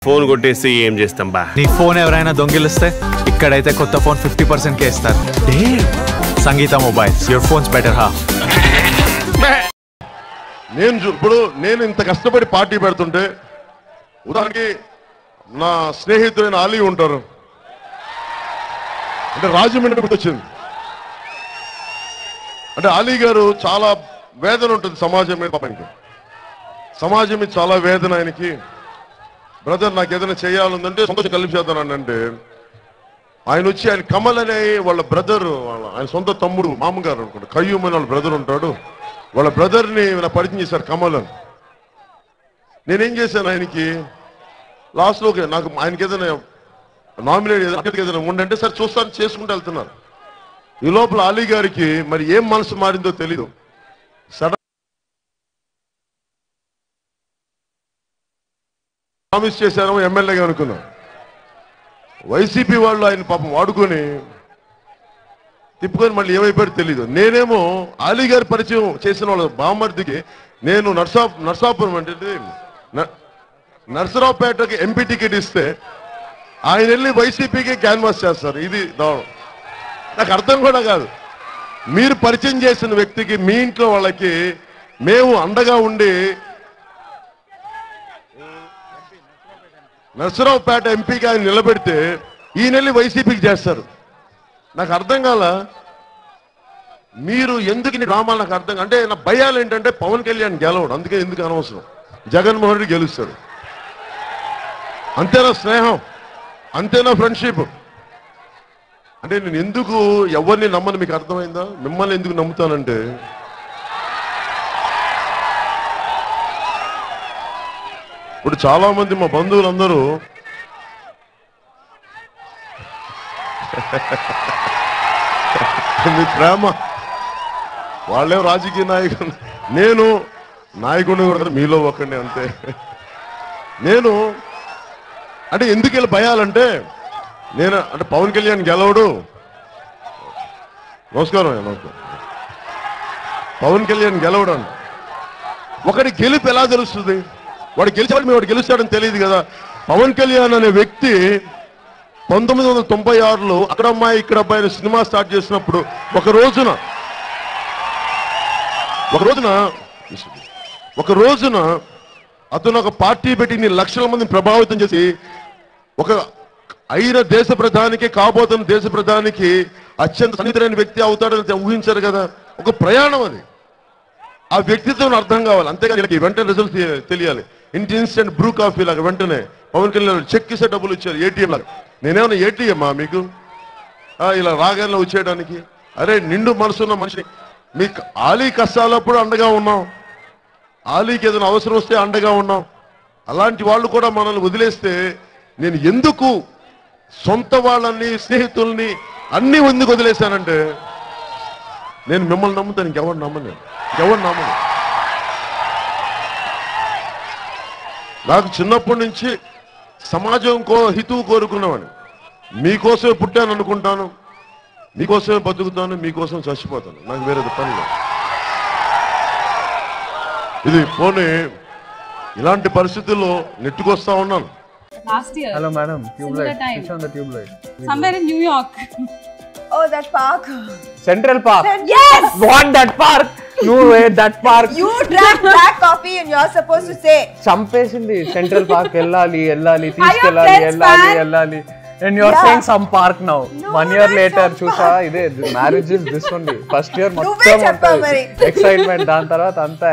Phone కొట్టేసి ఏం చేస్తాం బా? నీ ఫోన్ ఎవరైనా దొంగిలిస్తే ఇక్కడైతే కొత్త ఫోన్ 50% కే ఇస్తారు. Sangeetha mobiles, your phones better half. నేను ఇంత కష్టపడి పార్టీ పెడుతుంటే ఉదాహరణకి నా స్నేహితుడైన అలీ ఉంటారు, అంటే రాజమండ్రి గుర్తొచ్చింది. అంటే అలీ గారు చాలా వేదన ఉంటుంది సమాజం మీద, పాపానికి సమాజం మీద చాలా వేదన ఆయనకి. బ్రదర్ నాకు ఏదైనా చేయాలందంటే సంతోషం కలిపేద్దానంటే ఆయన వచ్చి, ఆయన కమల్ అనే వాళ్ళ బ్రదర్, ఆయన సొంత తమ్ముడు మామగారు అనుకుంటా, కయ్యూమ్ అని వాళ్ళ బ్రదర్ ఉంటాడు, వాళ్ళ బ్రదర్ని నా పరిచయం చేశారు కమల్ అని. నేనేం చేశాను ఆయనకి లాస్ట్లో, నాకు ఆయనకి ఏదైనా నామినేట్ ఏదైనా ఉండంటే సరే చూస్తాను చేసుకుంటూ వెళ్తున్నారు. ఈ లోపల అలీ గారికి మరి ఏం మనసు మారిందో తెలీదు, సడన్ ప్రామిస్ చేశాను ఎమ్మెల్యేగా అనుకున్నాం. వైసీపీ వాళ్ళు ఆయన పాపం వాడుకొని తిప్పుకొని మళ్ళీ ఏమైపోయారో తెలీదు. నేనేమో అలీ గారి పరిచయం చేసిన వాళ్ళ బామ్మర్దికి నేను నర్సాపురం అంటే నర్సరావుపేటకి ఎంపీ టికెట్ ఇస్తే ఆయన వెళ్ళి వైసీపీకి క్యాన్వాస్ చేస్తారు. ఇది దారుణం. నాకు అర్థం కూడా కాదు. మీరు పరిచయం చేసిన వ్యక్తికి మీ ఇంట్లో వాళ్ళకి మేము అండగా ఉండి నర్సరావుపేట ఎంపీకి ఆయన నిలబెడితే ఈయనెళ్ళి వైసీపీకి చేస్తారు. నాకు అర్థం కాల. మీరు ఎందుకు డ్రామాలు నాకు అర్థం. అంటే నా భయాలు ఏంటంటే పవన్ కళ్యాణ్ గెలవడు, అందుకే ఎందుకు అనవసరం. జగన్మోహన్ రెడ్డి గెలుస్తాడు, అంతేనా స్నేహం, అంతేనా ఫ్రెండ్షిప్. అంటే నేను ఎందుకు ఎవరిని నమ్మను మీకు అర్థమైందా? మిమ్మల్ని ఎందుకు నమ్ముతానంటే ఇప్పుడు చాలా మంది మా బంధువులందరూ మీ ప్రేమ, వాళ్ళే రాజకీయ నాయకులు, నేను నాయకుడిని కూడా మీలో ఒకండి అంతే. నేను అంటే ఎందుకు వెళ్ళి భయాలంటే నేను అంటే పవన్ కళ్యాణ్ గెలవడు. నమస్కారం. పవన్ కళ్యాణ్ గెలవడు అని ఒకటి గెలుపు ఎలా తెలుస్తుంది? వాడు గెలిచాడు, వాడు గెలుస్తాడని తెలియదు కదా. పవన్ కళ్యాణ్ అనే వ్యక్తి 1996లో అక్కడ అమ్మాయి ఇక్కడ అబ్బాయి సినిమా స్టార్ట్ చేసినప్పుడు ఒక రోజున అతను ఒక పార్టీ పెట్టి లక్షల మందిని ప్రభావితం చేసి ఒక అయిన దేశ ప్రధానికి, కాబోతున్న దేశ ప్రధానికి అత్యంత సన్నిహితులైన వ్యక్తి అవుతాడని ఊహించారు కదా. ఒక ప్రయాణం అది. ఆ వ్యక్తిత్వం అర్థం కావాలి, అంతేగాని వెంటనే రిజల్ట్ తెలియాలి. ఇన్స్టెంట్ బ్రూ కాఫీ లాగా వెంటనే పవన్ కళ్యాణ్ చెక్ ఇస్తే డబ్బులు ఇచ్చారు ఏటీఎం లాగా. నేనేమన్నా ఏటీఎమ్మా మీకు ఇలా రాగానే వచ్చేయడానికి? అరే నిండు మనసున్న మనిషిని, మీకు ఆలీ కష్టాలప్పుడు అండగా ఉన్నాం, ఆలీకి ఏదైనా అవసరం వస్తే అండగా ఉన్నాం. అలాంటి వాళ్ళు కూడా మనల్ని వదిలేస్తే నేను ఎందుకు సొంత వాళ్ళని, స్నేహితుల్ని అన్ని ఎందుకు వదిలేశానంటే నేను మిమ్మల్ని నమ్ముతాను, ఇంకెవరు నమ్మను. నాకు చిన్నప్పటి నుంచి సమాజం హితువు కోరుకున్నవాడిని. మీకోసమే పుట్టాను అనుకుంటాను, మీకోసమే బతుకుతాను, మీకోసం చచ్చిపోతాను. నాకు వేరేది పని లేదు. ఇది పోనీ ఇలాంటి పరిస్థితుల్లో నెట్టుకొస్తా ఉన్నాను. Last year. Hello, madam. Tube light. Switch on the tube light. Somewhere in New York. Oh, that park. Central Park. Yes. What that park? No way, that park. You drank black coffee and you're supposed to say. చంపేసింది central park. వెళ్ళాలి friends, వెళ్ళాలి and you're saying some park now. No, 1 year that's later some చూసా ఇదే marriage is this only. First year నువ్వే చెప్పావు మరి. మొత్తం excitement, దాని తర్వాత అంతా